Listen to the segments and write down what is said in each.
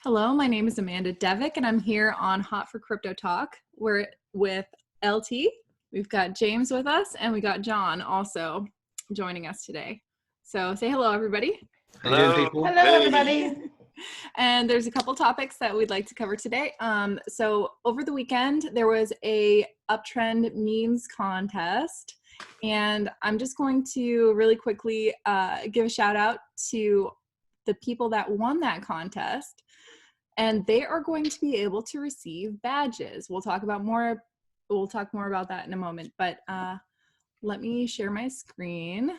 Hello, my name is AmandaDevik, and I'm here on Hott for Crypto Talk. We're with LT. We've got James with us, and we got John also joining us today. So say hello, everybody. Hello, people. Hello, everybody. And there's a couple topics that we'd like to cover today. So over the weekend, there was a Uptrennd memes contest, and I'm just going to really quickly give a shout out to the people that won that contest. And they are going to be able to receive badges. We'll talk more about that in a moment, but let me share my screen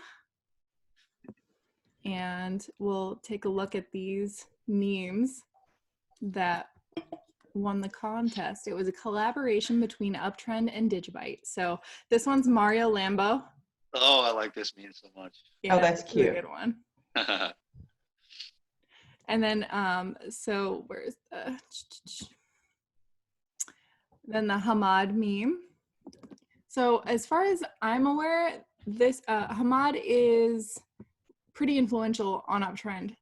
and we'll take a look at these memes that won the contest. It was a collaboration between Uptrennd and DigiByte. So this one's Mario Lambo. Oh, I like this meme so much. Yeah, that's cute. A good one. And then, so where's then the Hamad meme. So as far as I'm aware, this Hamad is pretty influential on Uptrennd.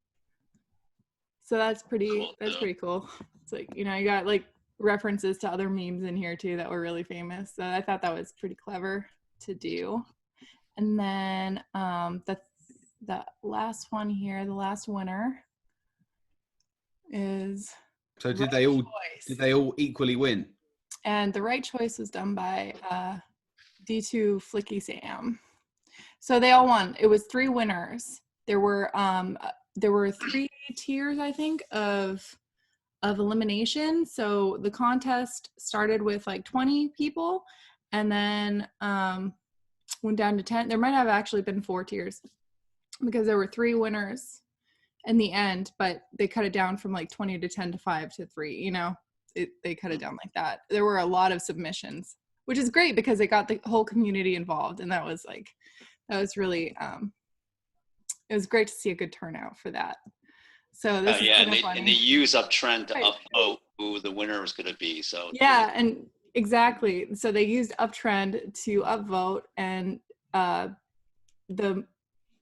So that's pretty cool. It's like, you know, you got like references to other memes in here too that were really famous. So I thought that was pretty clever to do. And then the last one here, the last winner is so did they all equally win? And the right choice was done by D2 Flicky Sam. So they all won. It was 3 winners. There were 3 tiers, I think, of elimination. So the contest started with like 20 people and then went down to 10. There might have actually been 4 tiers because there were 3 winners in the end, but they cut it down from like 20 to 10 to 5 to 3, you know, they cut it down like that. There were a lot of submissions, which is great because it got the whole community involved. And that was really, it was great to see a good turnout for that. So this is kind of funny. And they use Uptrennd to upvote who the winner was going to be. So yeah, and exactly. So they used Uptrennd to upvote, and the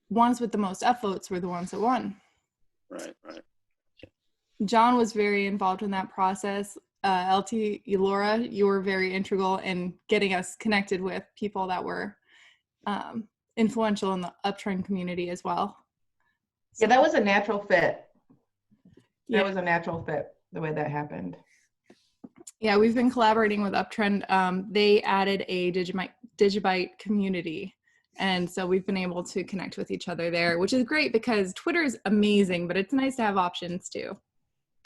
ones with the most upvotes were the ones that won. Right. John was very involved in that process. LT, Laura, you were very integral in getting us connected with people that were influential in the Uptrennd community as well. Yeah, that was a natural fit. Yeah. That was a natural fit, the way that happened. Yeah, we've been collaborating with Uptrennd. They added a DigiByte community. And so we've been able to connect with each other there, which is great because Twitter is amazing, but it's nice to have options too.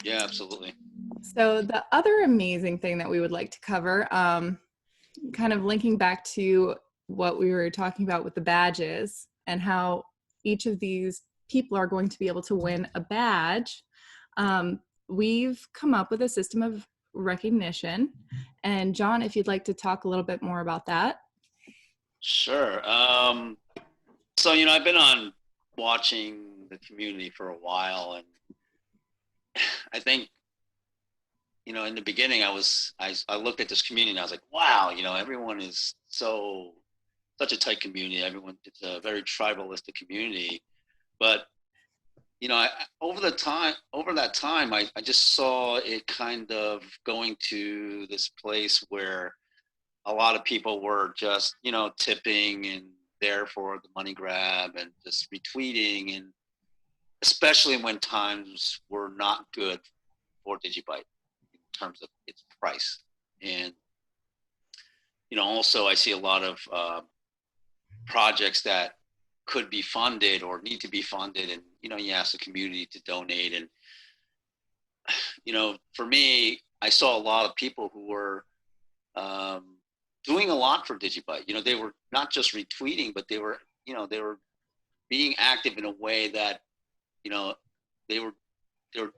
Yeah, absolutely. So the other amazing thing that we would like to cover, kind of linking back to what we were talking about with the badges and how each of these people are going to be able to win a badge. We've come up with a system of recognition. And John, if you'd like to talk a little bit more about that. Sure. So, you know, I've been on watching the community for a while, and I think, you know, in the beginning, I looked at this community and I was like, wow, you know, everyone is such a tight community. It's a very tribalistic community. But, you know, over that time, I just saw it kind of going to this place where a lot of people were just, you know, tipping and there for the money grab and just retweeting, and especially when times were not good for DigiByte in terms of its price. And, you know, also I see a lot of projects that could be funded or need to be funded, and, you know, you ask the community to donate. And, you know, for me, I saw a lot of people who were doing a lot for DigiByte. You know, they were not just retweeting, but they were being active in a way that, you know, they were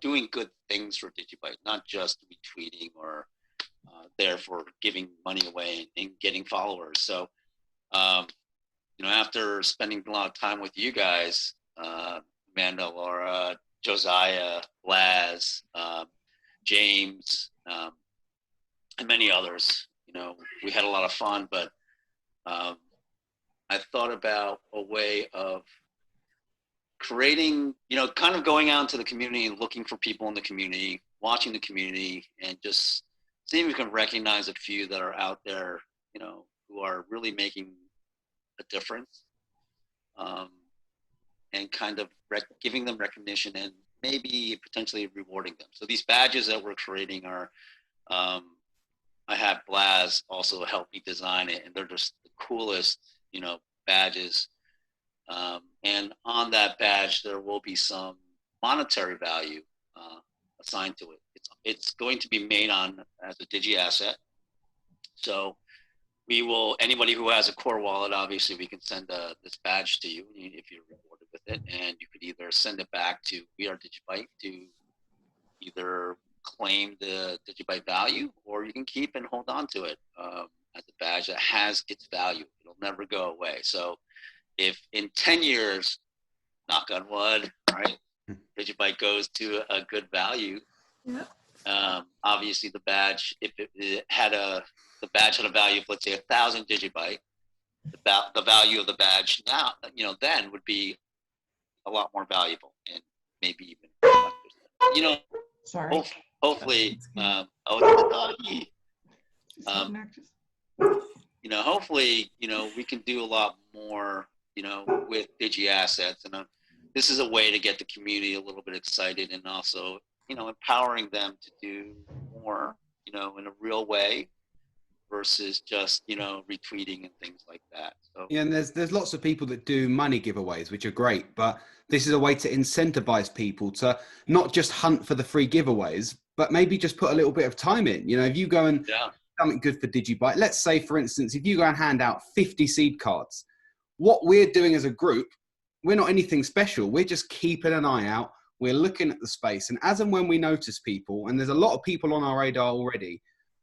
doing good things for DigiByte, not just retweeting or there for giving money away and getting followers. So, you know, after spending a lot of time with you guys, Amanda, Laura, Josiah, Laz, James, and many others, you know, we had a lot of fun, but I thought about a way of creating, kind of going out into the community and looking for people in the community, watching the community, and just seeing if we can recognize a few that are out there, who are really making a difference, and kind of giving them recognition and maybe potentially rewarding them. So these badges that we're creating are, I have Blaz also help me design it, and they're just the coolest, badges. And on that badge, there will be some monetary value assigned to it. It's going to be made as a digi asset. So anybody who has a core wallet, obviously we can send this badge to you if you're rewarded with it, and you could either send it back to Are DigiByte to either claim the DigiByte value, or you can keep and hold on to it as a badge that has its value. It'll never go away. So if in 10 years, knock on wood, right, DigiByte goes to a good value, obviously the badge, if the badge had a value of, let's say, 1,000 DigiByte, the value of the badge now, then would be a lot more valuable, and maybe even, Sorry. hopefully, hopefully, we can do a lot more, with digi assets, and this is a way to get the community a little bit excited, and also, empowering them to do more, in a real way, versus just, retweeting and things like that. So Yeah, and there's lots of people that do money giveaways, which are great, but this is a way to incentivize people to not just hunt for the free giveaways, but maybe just put a little bit of time in. If you go and something good for DigiByte, let's say, for instance, if you go and hand out 50 seed cards, what we're doing as a group, we're not anything special. We're just keeping an eye out. We're looking at the space, and as and when we notice people, and there's a lot of people on our radar already,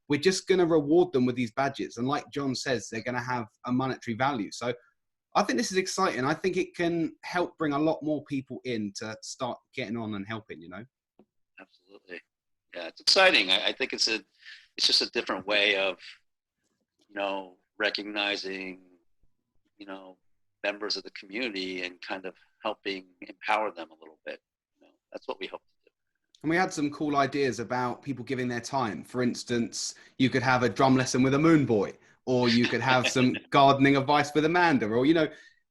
we're just going to reward them with these badges. And like John says, they're going to have a monetary value. So I think this is exciting. I think it can help bring a lot more people in to start getting on and helping, Absolutely. Yeah, it's exciting. I think it's just a different way of, recognizing, members of the community and kind of helping empower them a little bit. That's what we hope to do. And we had some cool ideas about people giving their time. For instance, you could have a drum lesson with a moon boy, or you could have some gardening advice with Amanda, or,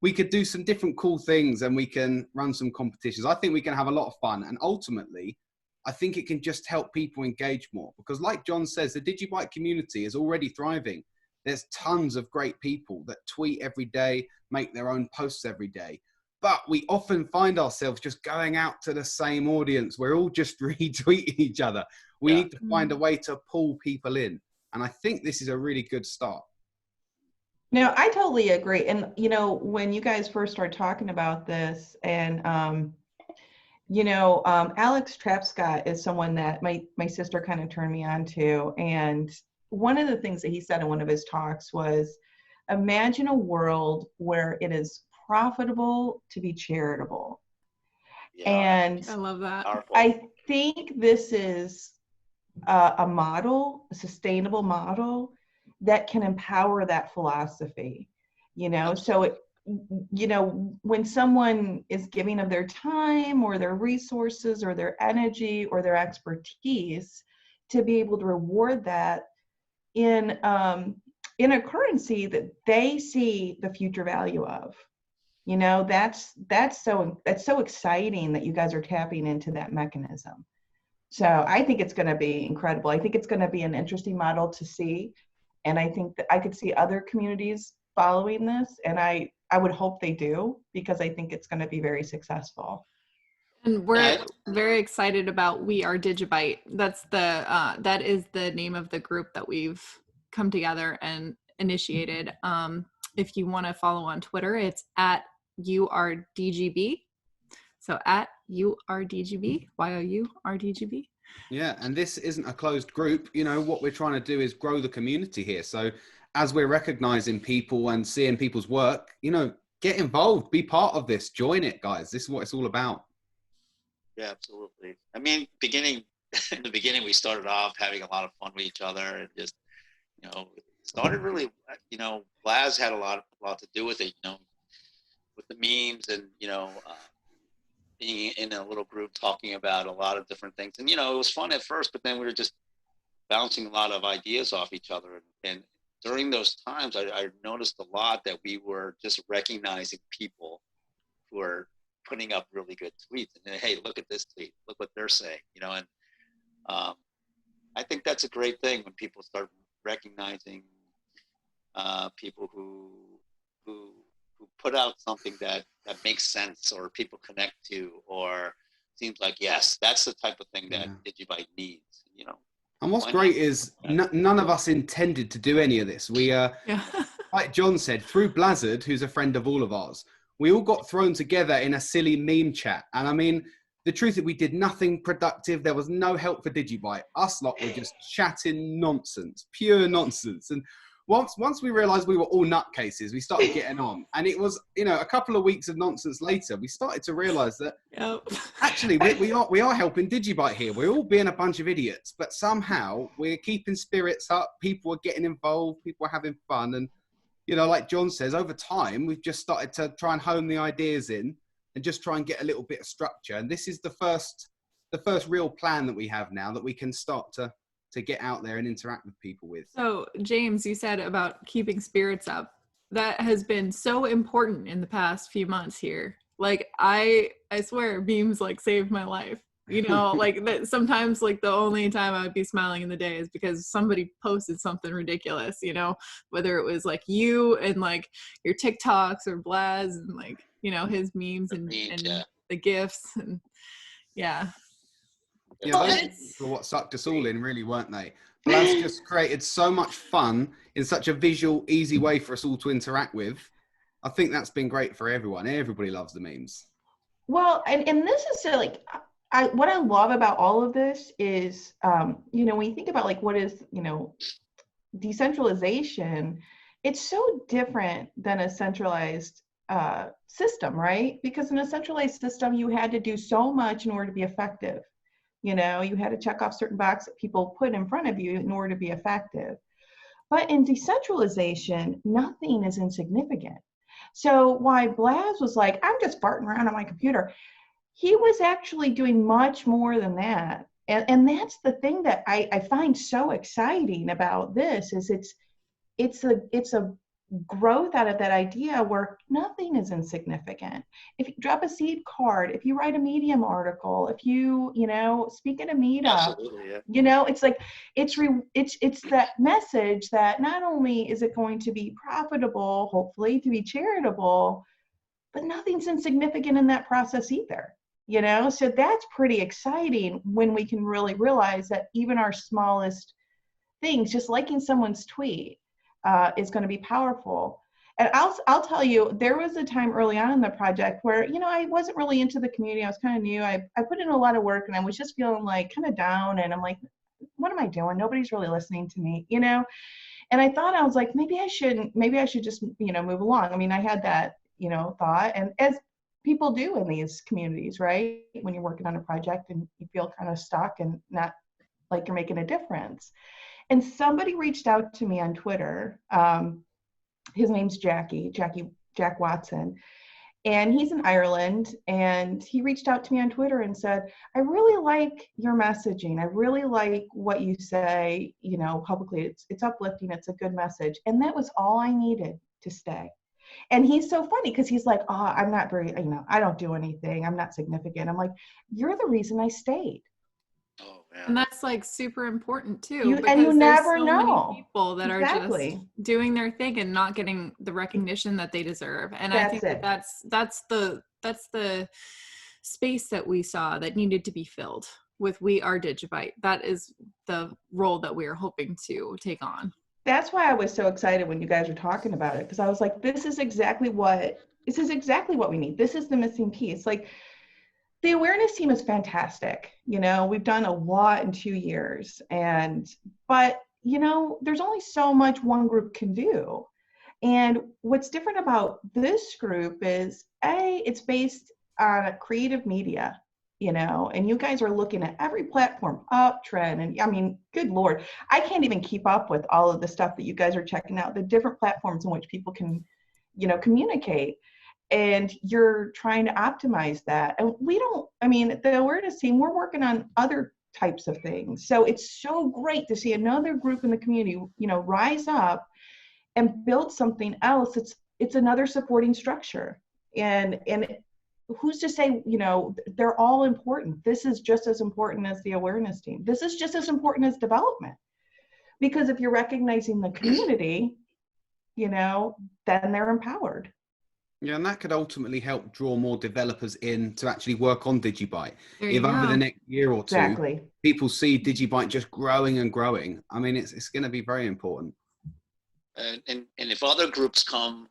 we could do some different cool things, and we can run some competitions. I think we can have a lot of fun. And ultimately, I think it can just help people engage more, because like John says, the DigiByte community is already thriving. There's tons of great people that tweet every day, make their own posts every day. But we often find ourselves just going out to the same audience. We're all just retweeting each other. We need to find a way to pull people in. And I think this is a really good start. No, I totally agree. And, when you guys first started talking about this, and, Alex Trapscott is someone that my sister kind of turned me on to. And one of the things that he said in one of his talks was, imagine a world where it is profitable to be charitable. Yeah, And I love that. powerful. I think this is a model, a sustainable model that can empower that philosophy, so it, when someone is giving of their time or their resources or their energy or their expertise, to be able to reward that in a currency that they see the future value of. That's so exciting that you guys are tapping into that mechanism. So I think it's going to be incredible. I think it's going to be an interesting model to see. And I think that I could see other communities following this. And I would hope they do, because I think it's going to be very successful. And we're very excited about We Are DigiByte. That is the name of the group that we've come together and initiated. If you want to follow on Twitter, it's at URDGB. So at URDGB, YOURDGB. Yeah, and this isn't a closed group. What we're trying to do is grow the community here. So as we're recognizing people and seeing people's work, get involved, be part of this, join it, guys. This is what it's all about. Yeah, absolutely. I mean, in the beginning, we started off having a lot of fun with each other, and just, started really, Blaz had a lot to do with it, with the memes, and, being in a little group talking about a lot of different things. And, you know, it was fun at first, but then we were just bouncing a lot of ideas off each other. And during those times, I noticed a lot that we were just recognizing people who are putting up really good tweets. And then, hey, look at this tweet, look what they're saying, you know. And I think that's a great thing when people start recognizing people who put out something that makes sense, or people connect to, or seems like, yes, that's the type of thing that DigiByte needs, you know. And what's great is none of us intended to do any of this. We, like John said, through Blizzard, who's a friend of all of ours, we all got thrown together in a silly meme chat. And I mean, the truth is we did nothing productive. There was no help for DigiByte. Us lot were just chatting nonsense, pure nonsense. And once we realized we were all nutcases, we started getting on. And it was, you know, a couple of weeks of nonsense later, we started to realize that actually we are helping DigiByte here. We're all being a bunch of idiots, but somehow we're keeping spirits up. People are getting involved. People are having fun. And, you know, like John says, over time, we've just started to try and hone the ideas in and just try and get a little bit of structure. And this is the first real plan that we have now that we can start to get out there and interact with people with. So James, you said about keeping spirits up. That has been so important in the past few months here. Like I swear memes like saved my life. You know, like that sometimes like the only time I would be smiling in the day is because somebody posted something ridiculous, you know, whether it was like you and like your TikToks or Blaz and like, you know, his memes and the GIFs and yeah. Yeah, those were what sucked us all in, really, weren't they? Blaz just created so much fun in such a visual, easy way for us all to interact with. I think that's been great for everyone. Everybody loves the memes. Well, and this is like, what I love about all of this is, you know, when you think about like what is, you know, decentralization, it's so different than a centralized system, right? Because in a centralized system, you had to do so much in order to be effective. You know, you had to check off certain boxes that people put in front of you in order to be effective. But in decentralization, nothing is insignificant. So why Blaz was like, I'm just farting around on my computer, he was actually doing much more than that. And that's the thing that I find so exciting about this is it's a growth out of that idea where nothing is insignificant. If you drop a seed card, if you write a Medium article, if you know, speak at a meetup, you know, it's like, it's that message that not only is it going to be profitable, hopefully to be charitable, but nothing's insignificant in that process either, you know? So that's pretty exciting when we can really realize that even our smallest things, just liking someone's tweet, is going to be powerful. And I'll tell you, there was a time early on in the project where, you know, I wasn't really into the community. I was kind of new. I put in a lot of work and I was just feeling like kind of down. And I'm like, what am I doing? Nobody's really listening to me, you know? And I thought, I was like, maybe I should just, you know, move along. I mean, I had that, you know, thought, and as people do in these communities, right? When you're working on a project and you feel kind of stuck and not like you're making a difference. And somebody reached out to me on Twitter. His name's Jack Watson. And he's in Ireland. And he reached out to me on Twitter and said, I really like your messaging. I really like what you say, you know, publicly. It's uplifting. It's a good message. And that was all I needed to stay. And he's so funny because he's like, oh, I'm not very, you know, I don't do anything. I'm not significant. I'm like, you're the reason I stayed. Oh, man. And that's like super important too. And you never so know. many people that are just doing their thing and not getting the recognition that they deserve. And I think that's the space that we saw that needed to be filled with Are DigiByte. That is the role that we are hoping to take on. That's why I was so excited when you guys were talking about it, because I was like, this is exactly what we need. This is the missing piece. Like, the awareness team is fantastic. You know, we've done a lot in 2 years, but you know, there's only so much one group can do. And what's different about this group is it's based on creative media, you know, and you guys are looking at every platform, Uptrennd, and I mean, good Lord, I can't even keep up with all of the stuff that you guys are checking out, the different platforms in which people can, you know, communicate. and you're trying to optimize that. And we don't, I mean, the awareness team, we're working on other types of things. So it's so great to see another group in the community, you know, rise up and build something else. It's another supporting structure. And who's to say, you know, they're all important. This is just as important as the awareness team. This is just as important as development. Because if you're recognizing the community, you know, then they're empowered. Yeah, and that could ultimately help draw more developers in to actually work on DigiByte. There you If over go. the next year or two, Exactly. people see DigiByte just growing and growing, I mean, it's going to be very important. And if other groups come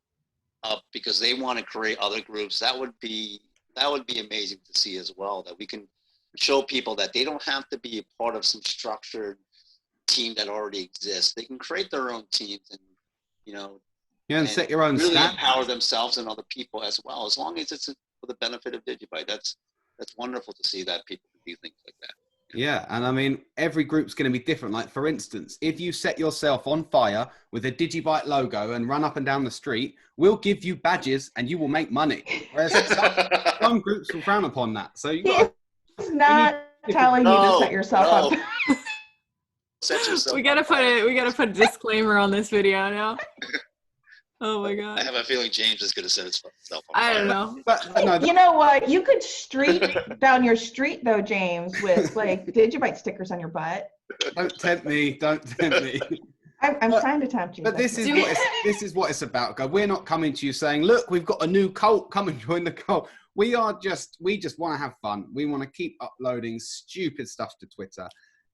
up because they want to create other groups, that would be amazing to see as well, that we can show people that they don't have to be a part of some structured team that already exists. They can create their own teams and, you know, Yeah, and set your own really standards. empower themselves and other people as well, as long as it's for the benefit of DigiByte. That's wonderful to see that people can do things like that. Yeah, and I mean, every group's going to be different. Like, for instance, if you set yourself on fire with a DigiByte logo and run up and down the street, we'll give you badges and you will make money. Whereas some groups will frown upon that. So He's not telling you to set yourself up. Set yourself We gotta up. put a disclaimer on this video now. Oh my god. I have a feeling James is going to set himself on I fire. don't know. But, no, You know what? You could streak down your street though, James, with like DigiByte stickers on your butt. don't tempt me. Don't tempt me. I'm trying to tempt you. But this is what it's about, guys. We're not coming to you saying, "Look, we've got a new cult. Come and join the cult." We just want to have fun. We want to keep uploading stupid stuff to Twitter,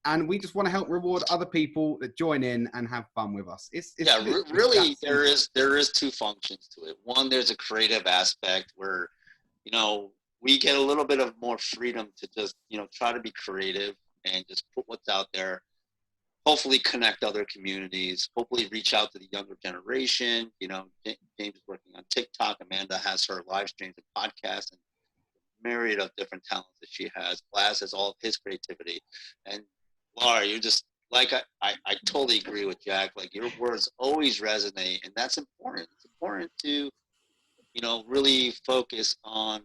and we just want to help reward other people that join in and have fun with us. Really, there is two functions to it. One, there's a creative aspect where, you know, we get a little bit of more freedom to just, you know, try to be creative and just put what's out there. Hopefully connect other communities, hopefully reach out to the younger generation. You know, James is working on TikTok. Amanda has her live streams and podcasts and myriad of different talents that she has. Blas has all of his creativity. And Laura, you're just, like, I totally agree with Jack. Like, your words always resonate, and that's important. It's important to, you know, really focus on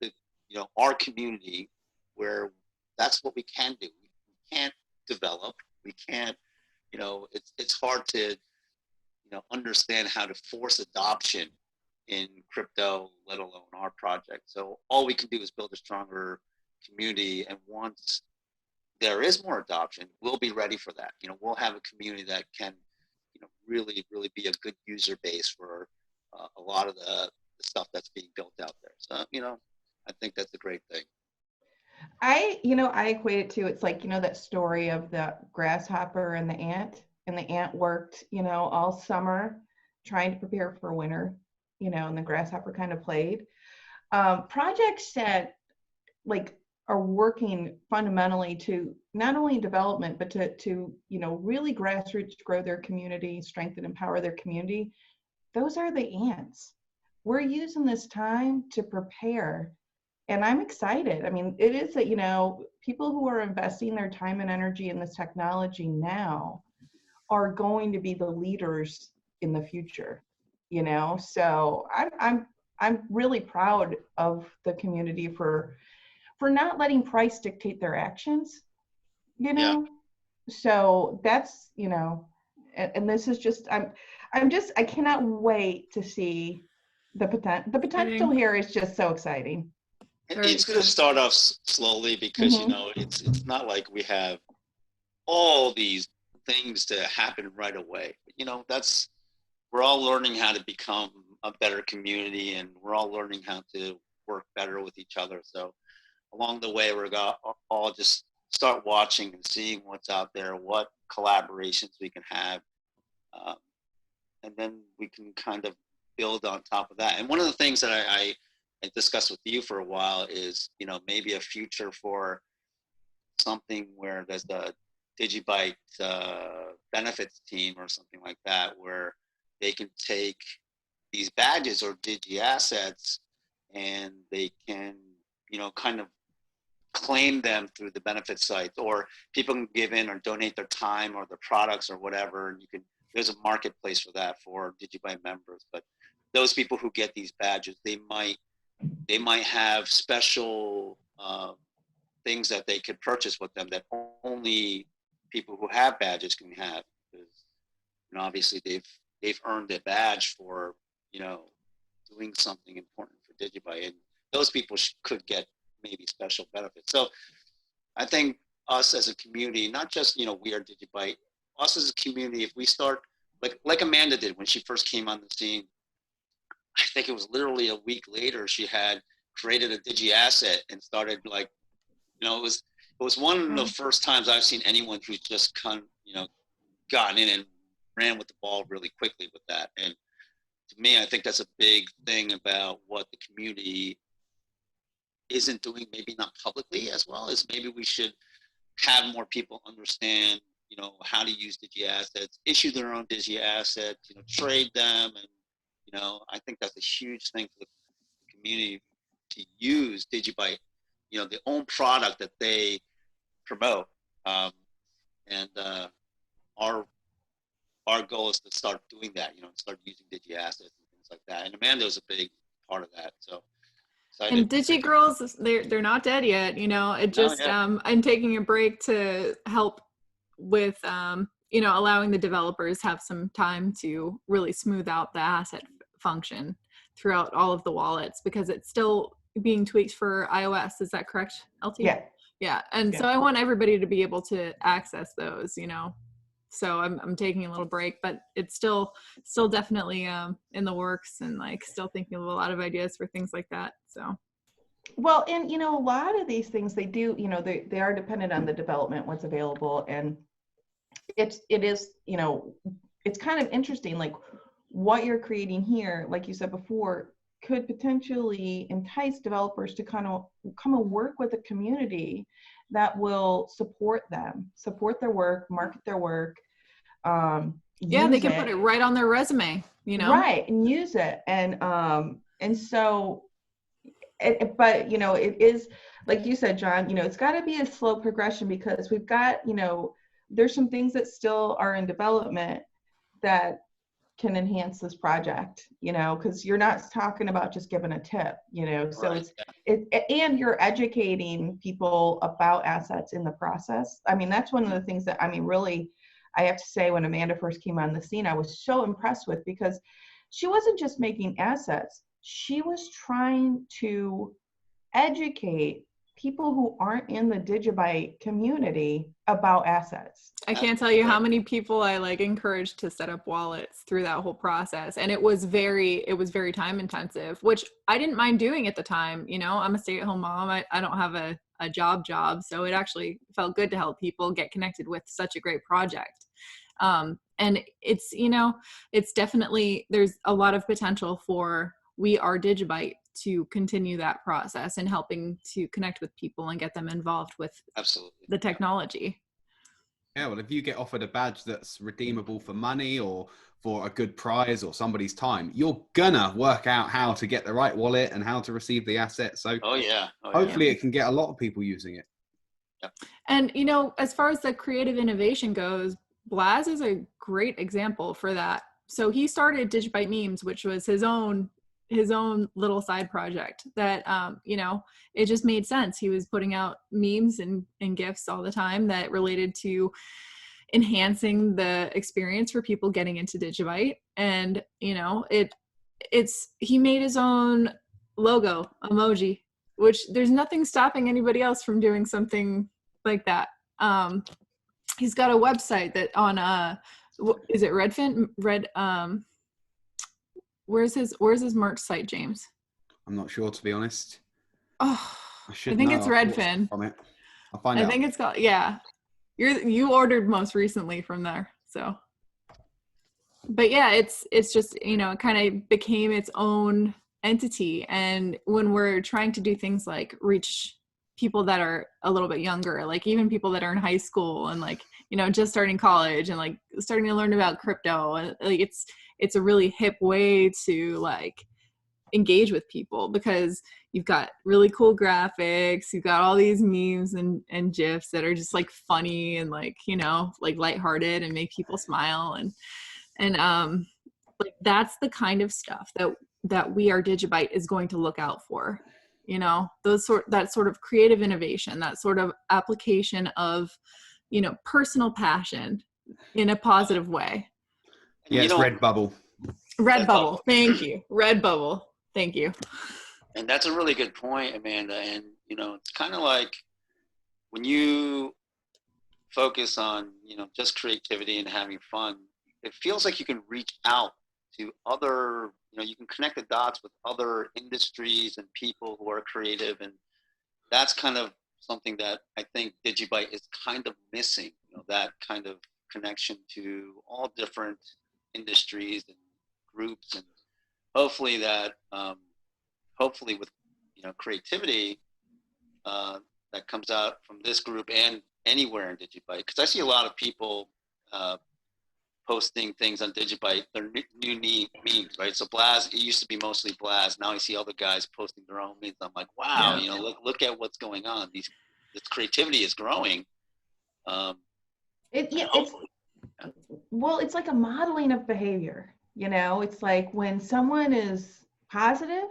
the, you know, our community, where that's what we can do. We can't develop. We can't, you know, it's hard to, you know, understand how to force adoption in crypto, let alone our project. So all we can do is build a stronger community. And once there is more adoption, we'll be ready for that. You know, we'll have a community that can, you know, really, really be a good user base for a lot of the stuff that's being built out there. So, you know, I think that's a great thing. I equate it to, it's like, you know, that story of the grasshopper and the ant worked, you know, all summer trying to prepare for winter, you know, and the grasshopper kind of played. Projects that like are working fundamentally to not only development, but to, you know, really grassroots grow their community, strengthen, empower their community. Those are the ants. We're using this time to prepare. And I'm excited. I mean, it is that, you know, people who are investing their time and energy in this technology now are going to be the leaders in the future, you know? So I'm really proud of the community for not letting price dictate their actions, you know? Yeah. So that's, you know, and this is just, I cannot wait to see the potential here is just so exciting. It's going to start off slowly because, you know, it's not like we have all these things to happen right away. You know, we're all learning how to become a better community, and we're all learning how to work better with each other. So along the way, we're going to all just start watching and seeing what's out there, what collaborations we can have. And then we can kind of build on top of that. And one of the things that I discussed with you for a while is, you know, maybe a future for something where there's the DigiByte benefits team or something like that, where they can take these badges or Digi assets and they can, you know, kind of claim them through the benefit site, or people can give in or donate their time or their products or whatever. And there's a marketplace for that for DigiByte members. But those people who get these badges, they might have special things that they could purchase with them that only people who have badges can have. Because, you know, obviously they've earned a badge for, you know, doing something important for DigiByte, and those people could get maybe special benefits. So I think us as a community, not just, you know, we are DigiByte, us as a community, if we start like Amanda did when she first came on the scene, I think it was literally a week later, she had created a Digi asset and started, like, you know, it was one of the first times I've seen anyone who's just you know, gotten in and ran with the ball really quickly with that. And to me, I think that's a big thing about what the community isn't doing, maybe not publicly as well, as maybe we should have more people understand, you know, how to use Digi assets, issue their own Digi assets, you know, trade them. And, you know, I think that's a huge thing for the community to use DigiByte, you know, their own product that they promote. Our goal is to start doing that, you know, and start using Digi assets and things like that. And Amanda was a big part of that. So and Digi Girls, they're not dead yet, you know. It just I'm taking a break to help with you know, allowing the developers have some time to really smooth out the asset function throughout all of the wallets, because it's still being tweaked for iOS. Is that correct, LT? Yeah. And so I want everybody to be able to access those, you know. So I'm taking a little break, but it's still definitely in the works, and like still thinking of a lot of ideas for things like that. So well, and you know, a lot of these things they do, you know, they are dependent on the development, what's available, and it is, you know, it's kind of interesting, like what you're creating here, like you said before, could potentially entice developers to kind of come and work with a community that will support them, support their work, market their work. Yeah, they can put it right on their resume, you know? Right, and use it. And so, but, you know, it is, like you said, John, you know, it's got to be a slow progression, because we've got, you know, there's some things that still are in development that can enhance this project, you know, because you're not talking about just giving a tip, you know. So right. And you're educating people about assets in the process. I mean, that's one of the things that, I mean, really, I have to say, when Amanda first came on the scene, I was so impressed with, because she wasn't just making assets, she was trying to educate people who aren't in the DigiByte community about assets. I can't tell you how many people I like encouraged to set up wallets through that whole process. And it was very time intensive, which I didn't mind doing at the time. You know, I'm a stay-at-home mom. I don't have a job. So it actually felt good to help people get connected with such a great project. And it's, you know, it's definitely, there's a lot of potential for We Are DigiByte to continue that process and helping to connect with people and get them involved with the technology. Yeah, well, if you get offered a badge that's redeemable for money or for a good prize or somebody's time, you're gonna work out how to get the right wallet and how to receive the asset. So hopefully it can get a lot of people using it. Yep. And, you know, as far as the creative innovation goes, Blaz is a great example for that. So he started DigiByte Memes, which was his own little side project that, you know, it just made sense. He was putting out memes and GIFs all the time that related to enhancing the experience for people getting into DigiByte. And, you know, he made his own logo emoji, which there's nothing stopping anybody else from doing something like that. He's got a website that on, is it Redfin? Where's his merch site, James? I'm not sure, to be honest. Oh, I think it's Redfin. I'll find out. I think it's called, yeah. You ordered most recently from there, so. But yeah, it's just, you know, it kind of became its own entity. And when we're trying to do things like reach people that are a little bit younger, like even people that are in high school and like, you know, just starting college and like starting to learn about crypto, and like it's a really hip way to like engage with people, because you've got really cool graphics, you've got all these memes and GIFs that are just like funny and like, you know, like lighthearted and make people smile. And Like that's the kind of stuff that we Are DigiByte is going to look out for. You know, that sort of creative innovation, that sort of application of, you know, personal passion in a positive way. Yeah, it's Redbubble. Redbubble. Thank you. Redbubble. Thank you. And that's a really good point, Amanda. And, you know, it's kind of like when you focus on, you know, just creativity and having fun, it feels like you can reach out to other, you know, you can connect the dots with other industries and people who are creative. And that's kind of something that I think DigiByte is kind of missing, you know, that kind of connection to all different industries and groups. And hopefully that, hopefully with, you know, creativity that comes out from this group and anywhere in DigiByte, because I see a lot of people posting things on DigiByte, their new memes, right? So Blaz, it used to be mostly Blaz. Now I see other guys posting their own memes. I'm like, wow, you know, look at what's going on. This creativity is growing. It's like a modeling of behavior. You know, it's like when someone is positive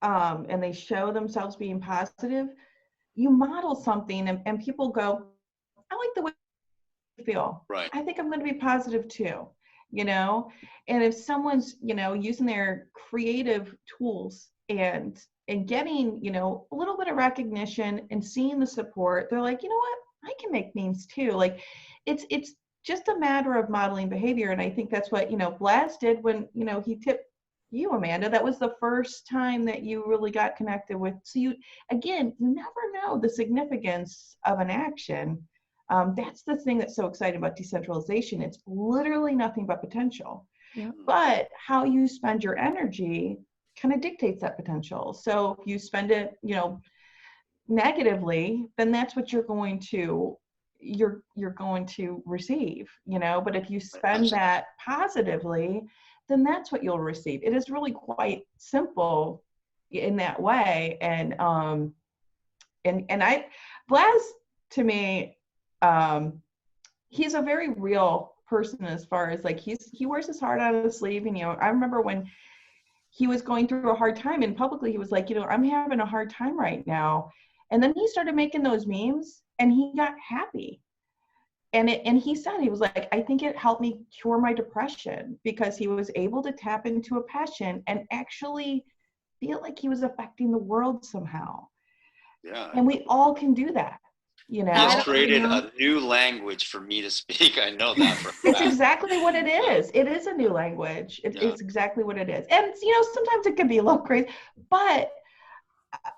and they show themselves being positive, you model something and people go, I like the way you feel. Right. I think I'm going to be positive too, you know? And if someone's, you know, using their creative tools and getting, you know, a little bit of recognition and seeing the support, they're like, you know what, I can make memes too. Like it's just a matter of modeling behavior. And I think that's what, you know, Blaz did when, you know, he tipped you, Amanda. That was the first time that you really got connected with. So you never know the significance of an action. That's the thing that's so exciting about decentralization. It's literally nothing but potential. Yeah. But how you spend your energy kind of dictates that potential. So if you spend it, you know, negatively, then that's what you're going to receive, you know. But if you spend that positively, then that's what you'll receive. It is really quite simple in that way. And Blaz, to me, he's a very real person as far as like he wears his heart on his sleeve. And, you know, I remember when he was going through a hard time and publicly he was like, you know, I'm having a hard time right now. And then he started making those memes and he got happy. And he said, he was like, I think it helped me cure my depression because he was able to tap into a passion and actually feel like he was affecting the world somehow. Yeah. And we all can do that, you know. He's created a new language for me to speak. I know that for a fact. It's exactly what it is. It is a new language. It's exactly what it is. And, you know, sometimes it can be a little crazy, but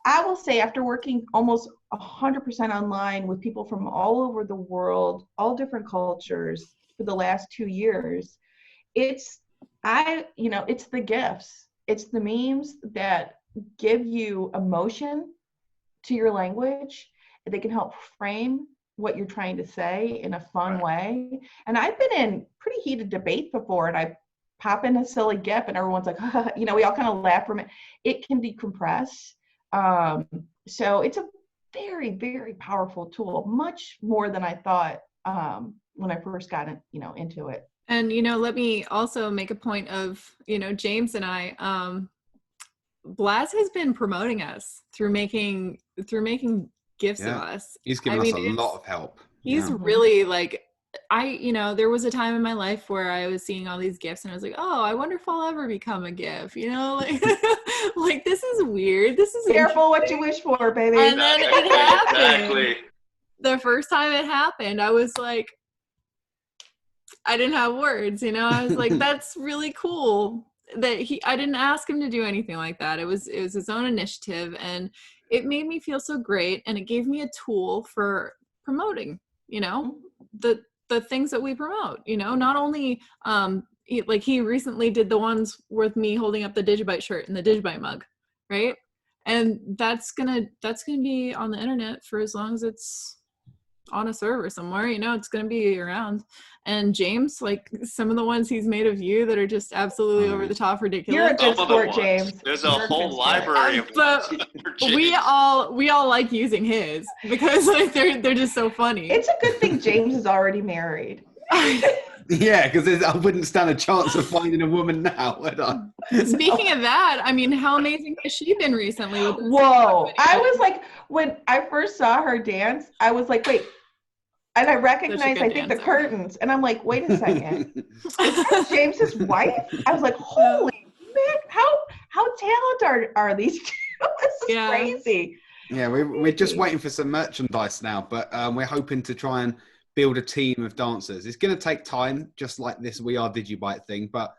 I will say after working almost 100% online with people from all over the world, all different cultures for the last 2 years, it's the gifts. It's the memes that give you emotion to your language. They can help frame what you're trying to say in a fun way. And I've been in pretty heated debate before and I pop in a silly GIF and everyone's like, you know, we all kind of laugh from it. It can decompress. So it's a very, very powerful tool, much more than I thought when I first got into it. And, you know, let me also make a point of, you know, James and I, Blaz has been promoting us through making gifts of us. He's given us a lot of help. He's really like, there was a time in my life where I was seeing all these gifts and I was like, oh, I wonder if I'll ever become a GIF, you know, like, like this is weird. This is careful what you wish for, baby. And then it happened. Exactly. The first time it happened, I was like, I didn't have words, you know, I was like, that's really cool that I didn't ask him to do anything like that. It was his own initiative and it made me feel so great. And it gave me a tool for promoting, you know, the things that we promote, you know, not only, he recently did the ones with me holding up the DigiByte shirt and the DigiByte mug, right? And that's gonna be on the internet for as long as it's on a server somewhere, you know, it's gonna be around. And James, like some of the ones he's made of you that are just absolutely over the top ridiculous. You're a good sport, James. There's a whole library of but we all like using his because like they're just so funny. It's a good thing James is already married. Yeah, because I wouldn't stand a chance of finding a woman now, would I? Speaking of that, I mean, how amazing has she been recently with this? Whoa. I video? was like, when I first saw her dance, I was like, wait. And I recognized, good I think, the dancer. curtains. And I'm like, wait a second. Is that James's wife? I was like, holy man, how talented are these two? This is Yeah. crazy. Yeah, we're just waiting for some merchandise now, but we're hoping to try and build a team of dancers. It's going to take time, just like this We Are DigiByte thing, but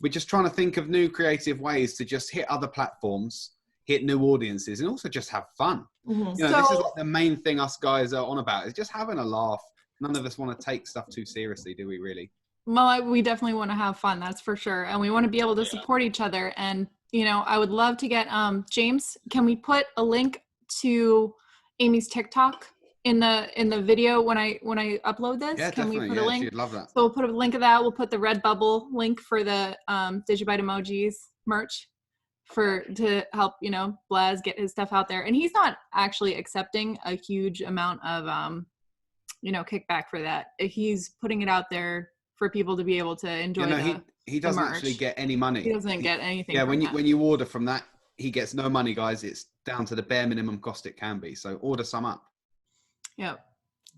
we're just trying to think of new creative ways to just hit other platforms, hit new audiences, and also just have fun. Mhm. You know, this is like the main thing us guys are on about, is just having a laugh. None of us want to take stuff too seriously, do we really? Well, we definitely want to have fun, that's for sure. And we want to be able to support each other. And, you know, I would love to get, James, can we put a link to Amy's TikTok in the video when I upload this? Yeah, Can definitely. we put a link? She'd love that. So we'll put a link of that. We'll put the Redbubble link for the DigiByte emojis merch to help, you know, Blaz get his stuff out there. And he's not actually accepting a huge amount of you know, kickback for that. He's putting it out there for people to be able to enjoy. You know, he doesn't merch. actually get any money. He doesn't get anything. Yeah, from when you order from that, he gets no money, guys. It's down to the bare minimum cost it can be. So order some up. Yep.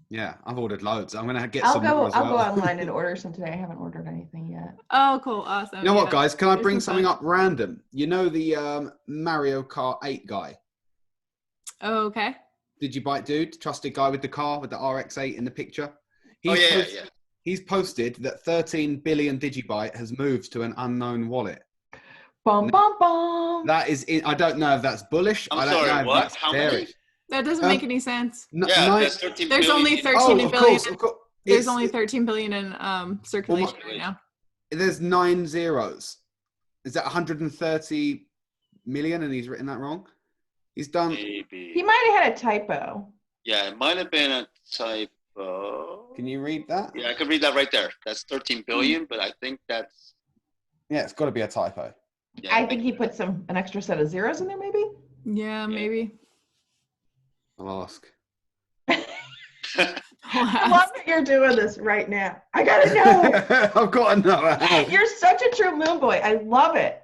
Yeah, I've ordered loads. I'm gonna get I'll some go. more as I'll well. go online and order some today. I haven't ordered anything yet. Oh, cool. Awesome. You know what, guys? Can I There's bring some something fun. up random? You know the Mario Kart 8 guy? Oh, okay. DigiByte dude, trusted guy with the car with the RX-8 in the picture. Yeah. He's posted that 13 billion DigiByte has moved to an unknown wallet. Bum bum bum. That is, I don't know if that's bullish. I'm I don't sorry, know if what? that's How many? bearish. That doesn't make any sense. Yeah, that's 13 There's billion. only 13 Oh, of billion. course, of course. There's only 13 billion in circulation right now. There's 9 zeros. Is that 130 million? And he's written that wrong. He's done. Maybe. He might have had a typo. Yeah, it might have been a typo. Can you read that? Yeah, I could read that right there. That's 13 billion, but I think that's. Yeah, it's got to be a typo. Yeah, I think he put an extra set of zeros in there, maybe. Yeah, maybe. I'll ask. I love that you're doing this right now. I gotta know. I've got to know. You're such a true moon boy. I love it.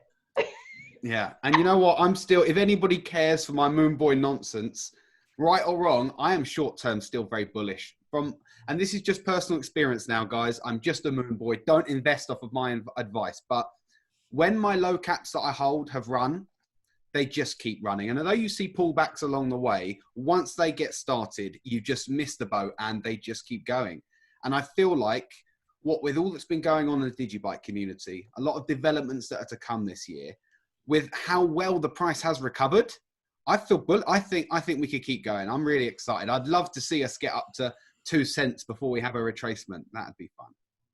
Yeah, and you know what? I'm still, if anybody cares for my moon boy nonsense, right or wrong, I am short term still very bullish. And this is just personal experience now, guys. I'm just a moon boy. Don't invest off of my advice. But when my low caps that I hold have run, they just keep running. And although you see pullbacks along the way, once they get started, you just miss the boat and they just keep going. And I feel like what with all that's been going on in the DigiByte community, a lot of developments that are to come this year, with how well the price has recovered, I think we could keep going. I'm really excited. I'd love to see us get up to 2 cents before we have a retracement. That'd be fun.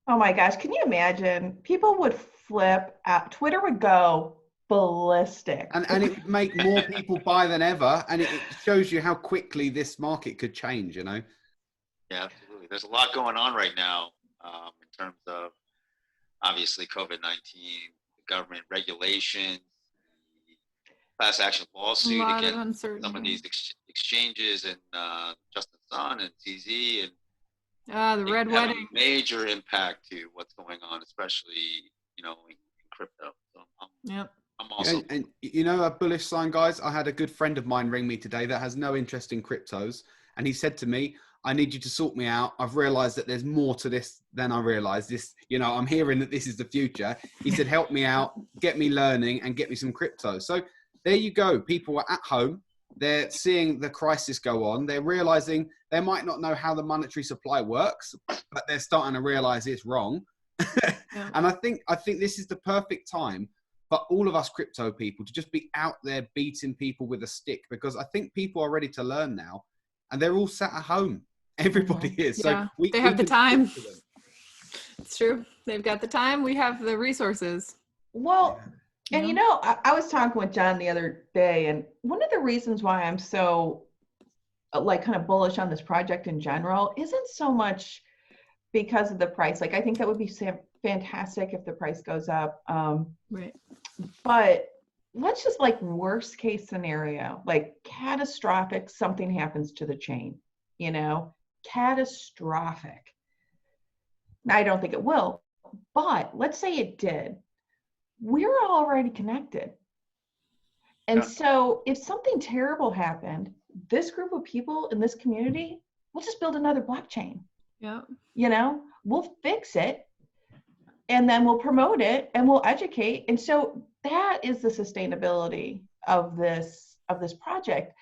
Oh my gosh, can you imagine? People would flip out. Twitter would go ballistic. And it would make more people buy than ever. And it shows you how quickly this market could change, you know? Yeah, absolutely. There's a lot going on right now in terms of, obviously, COVID-19, government regulations, class action lawsuit against some of these exchanges and Justin Sun and CZ, and the Red Wedding. Major impact to what's going on, especially in crypto. So I'm also and you know, a bullish sign, guys. I had a good friend of mine ring me today that has no interest in cryptos, and he said to me, I need you to sort me out. I've realized that there's more to this than I realized. I'm hearing that this is the future. He said, help me out, get me learning and get me some crypto. So there you go. People are at home. They're seeing the crisis go on. They're realizing they might not know how the monetary supply works, but they're starting to realize it's wrong. Yeah. And I think this is the perfect time for all of us crypto people to just be out there beating people with a stick, because I think people are ready to learn now and they're all sat at home. Everybody is. Yeah, So they have the time. to them. It's true. They've got the time. We have the resources. Well, Yeah. and I was talking with John the other day, and one of the reasons why I'm so kind of bullish on this project in general isn't so much because of the price. Like, I think that would be fantastic if the price goes up. Right. But let's just worst case scenario, catastrophic, something happens to the chain, catastrophic. Now, I don't think it will, but let's say it did. We're already connected. And so if something terrible happened, this group of people in this community, we'll just build another blockchain. Yeah. You know, we'll fix it and then we'll promote it and we'll educate. And so that is the sustainability of this project.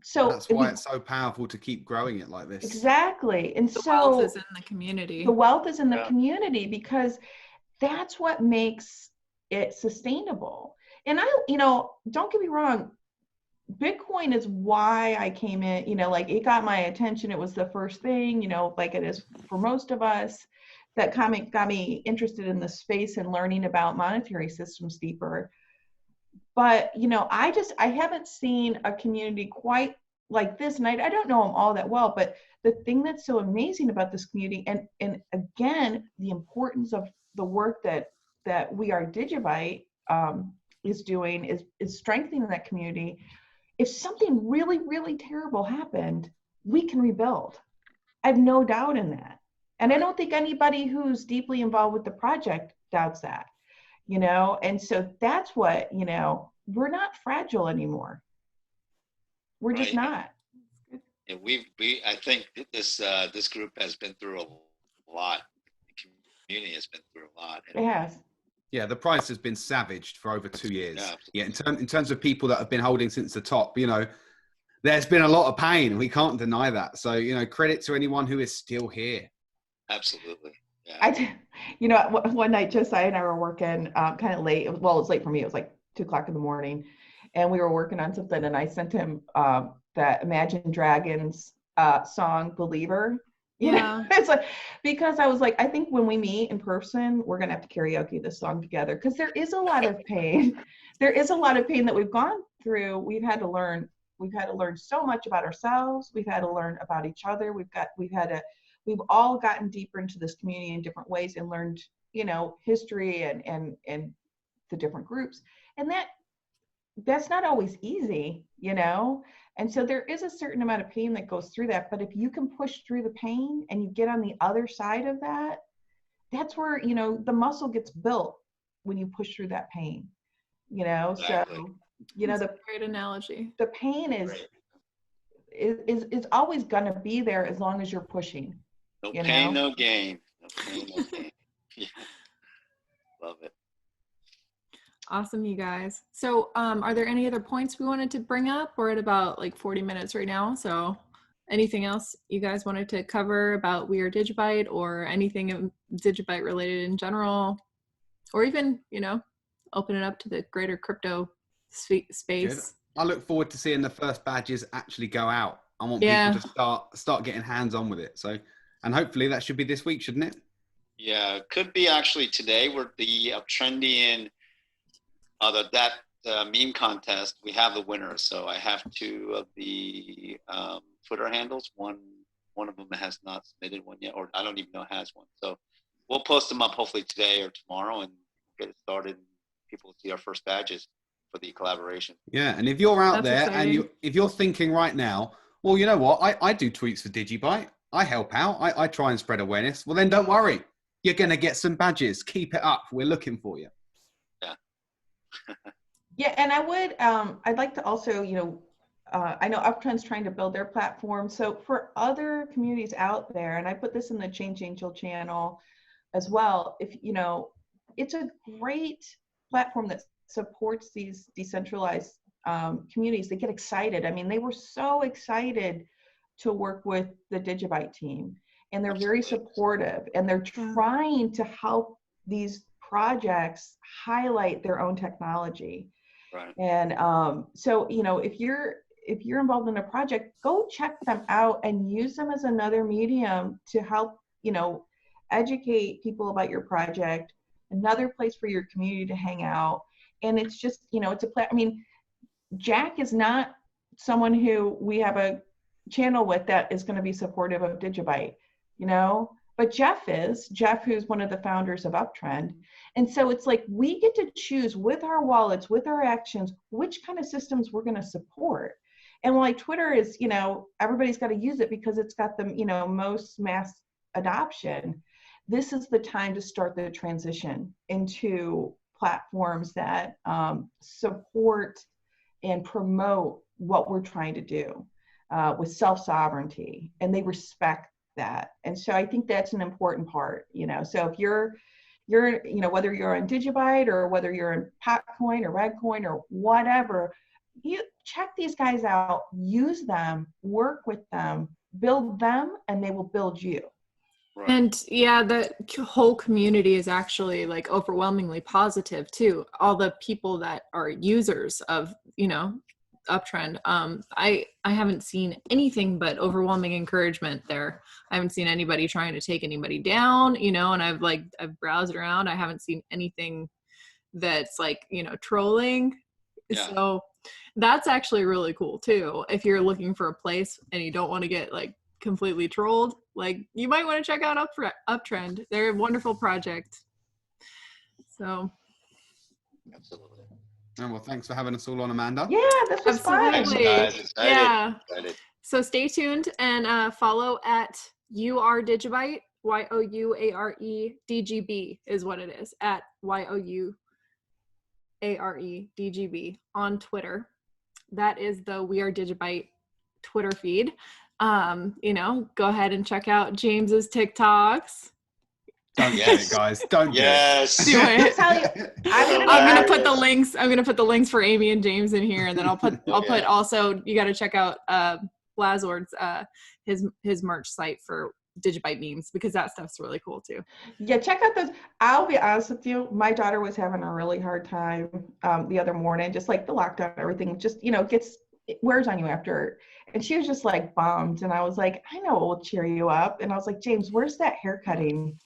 So that's why it's so powerful to keep growing it like this. Exactly. And The so wealth is in the community. the wealth is in the community, because that's what makes it sustainable. And don't get me wrong, Bitcoin is why I came in, like it got my attention. It was the first thing, like it is for most of us, that got me interested in the space and learning about monetary systems deeper. But, I haven't seen a community quite like this. And I don't know them all that well, but the thing that's so amazing about this community, and again, the importance of the work that We Are DigiByte is doing is strengthening that community. If something really, really terrible happened, we can rebuild. I have no doubt in that. And I don't think anybody who's deeply involved with the project doubts that, and so that's what, we're not fragile anymore. We're just not. Yeah, I think this group has been through a lot. The community has been through a lot. It has. Yeah, the price has been savaged for over 2 years. Yeah, in terms of people that have been holding since the top, there's been a lot of pain. We can't deny that. So, credit to anyone who is still here. Absolutely. Yeah. One night, Josiah and I were working kind of late. Well, it was late for me. It was like 2:00 in the morning, and we were working on something. And I sent him that Imagine Dragons song, "Believer." Yeah. It's like, because I was like, I think when we meet in person, we're gonna have to karaoke this song together, because there is a lot of pain. There is a lot of pain that we've gone through. We've had to learn so much about ourselves. We've had to learn about each other. We've all gotten deeper into this community in different ways and learned, history and the different groups. And that's not always easy, And so there is a certain amount of pain that goes through that. But if you can push through the pain and you get on the other side of that, that's where, the muscle gets built when you push through that pain, Exactly. So, That's a great analogy. the pain is always going to be there as long as you're pushing. No pain, no gain. No pain, no gain. Yeah. Love it. Awesome, you guys. So are there any other points we wanted to bring up? We're at about like 40 minutes right now. So anything else you guys wanted to cover about We Are DigiByte, or anything DigiByte related in general, or even, open it up to the greater crypto space? Good. I look forward to seeing the first badges actually go out. I want people to start getting hands on with it. So, and hopefully that should be this week, shouldn't it? Yeah, it could be actually today. We're the Uptrendian, that meme contest. We have the winner. So I have 2 of the Twitter handles. One of them has not submitted one yet, or I don't even know has one. So we'll post them up hopefully today or tomorrow and get it started. People will see our first badges for the collaboration. Yeah, and if you're out That's there exciting. and if you're thinking right now, well, you know what, I do tweets for DigiByte. I help out. I try and spread awareness. Well, then don't worry. You're going to get some badges. Keep it up. We're looking for you. Yeah. Yeah, and I'd like to also, I know Uptrend's trying to build their platform. So for other communities out there, and I put this in the Change Angel channel as well, if, it's a great platform that supports these decentralized communities. They get excited. I mean, they were so excited to work with the DigiByte team, and they're very supportive, and they're trying to help these projects highlight their own technology. Right. And so, if you're involved in a project, go check them out and use them as another medium to help, educate people about your project, another place for your community to hang out. And it's just, it's Jack is not someone who we have a channel with that is going to be supportive of DigiByte, but Jeff is. Jeff, who's one of the founders of Uptrennd. And so it's like, we get to choose with our wallets, with our actions, which kind of systems we're going to support. And like Twitter is, everybody's got to use it because it's got the, most mass adoption. this is the time to start the transition into platforms that support and promote what we're trying to do with self-sovereignty, and they respect that. And so I think that's an important part, you know. So if you're you know, whether you're on DigiByte or whether you're in Potcoin or Redcoin or whatever, you check these guys out, use them, work with them, build them, and they will build you. Right. And yeah, the whole community is actually like overwhelmingly positive too. All the people that are users of, you know, Uptrennd, I haven't seen anything but overwhelming encouragement there. I haven't seen anybody trying to take anybody down, you know, and I've browsed around. I haven't seen anything that's like, you know, trolling. Yeah. So that's actually really cool too. If you're looking for a place and you don't want to get like completely trolled, like you might want to check out Uptrennd. They're a wonderful project. So Absolutely. Oh, well, thanks for having us all on, Amanda. Yeah, this was fun. Thanks, Absolutely. guys. Excited. Yeah. Excited. So stay tuned and follow at Are DigiByte, YOUARE is what it is, at YOUARE on Twitter. That is the We Are DigiByte Twitter feed. You know, go ahead and check out James's TikToks. Don't do it, guys. Don't Yes. Do it. Tell you, I'm gonna put the links. I'm gonna put the links for Amy and James in here, and then I'll put also. You got to check out Blazord's his merch site for DigiByte memes, because that stuff's really cool too. Yeah, check out those. I'll be honest with you, my daughter was having a really hard time the other morning, just like the lockdown, everything just, you know, it wears on you after. And she was just like bummed. And I was like, I know it will cheer you up. And I was like, James, where's that hair cutting?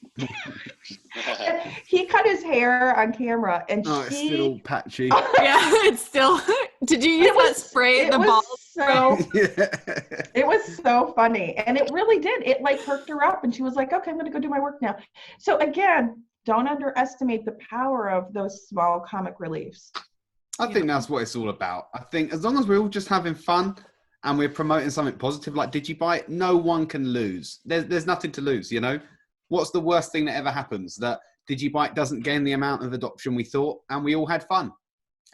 He cut his hair on camera, and it's still patchy. Yeah, it's still. Did you use that spray at the ball? It was so funny, and it really did. It like perked her up, and she was like, okay, I'm gonna go do my work now. So again, don't underestimate the power of those small comic reliefs. I think that's what it's all about. I think as long as we're all just having fun and we're promoting something positive like DigiByte, no one can lose. There's nothing to lose, you know? What's the worst thing that ever happens? That DigiByte doesn't gain the amount of adoption we thought, and we all had fun.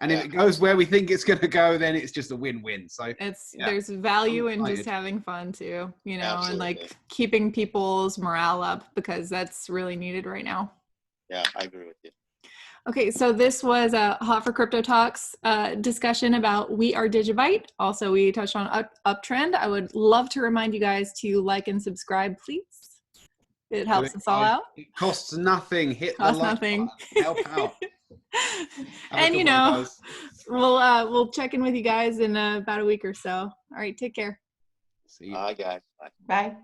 And if it goes where we think it's going to go, then it's just a win-win. So there's value in just having fun too, you know, Absolutely. and like keeping people's morale up, because that's really needed right now. Yeah, I agree with you. Okay, so this was a Hot for Crypto Talks discussion about We Are DigiByte. Also, we touched on Uptrennd. I would love to remind you guys to like and subscribe, please. It helps us all out. It costs nothing. Hit the like nothing. button. Help out. And you know, we'll check in with you guys in about a week or so. All right, take care. See you. Bye, guys. Bye. Bye.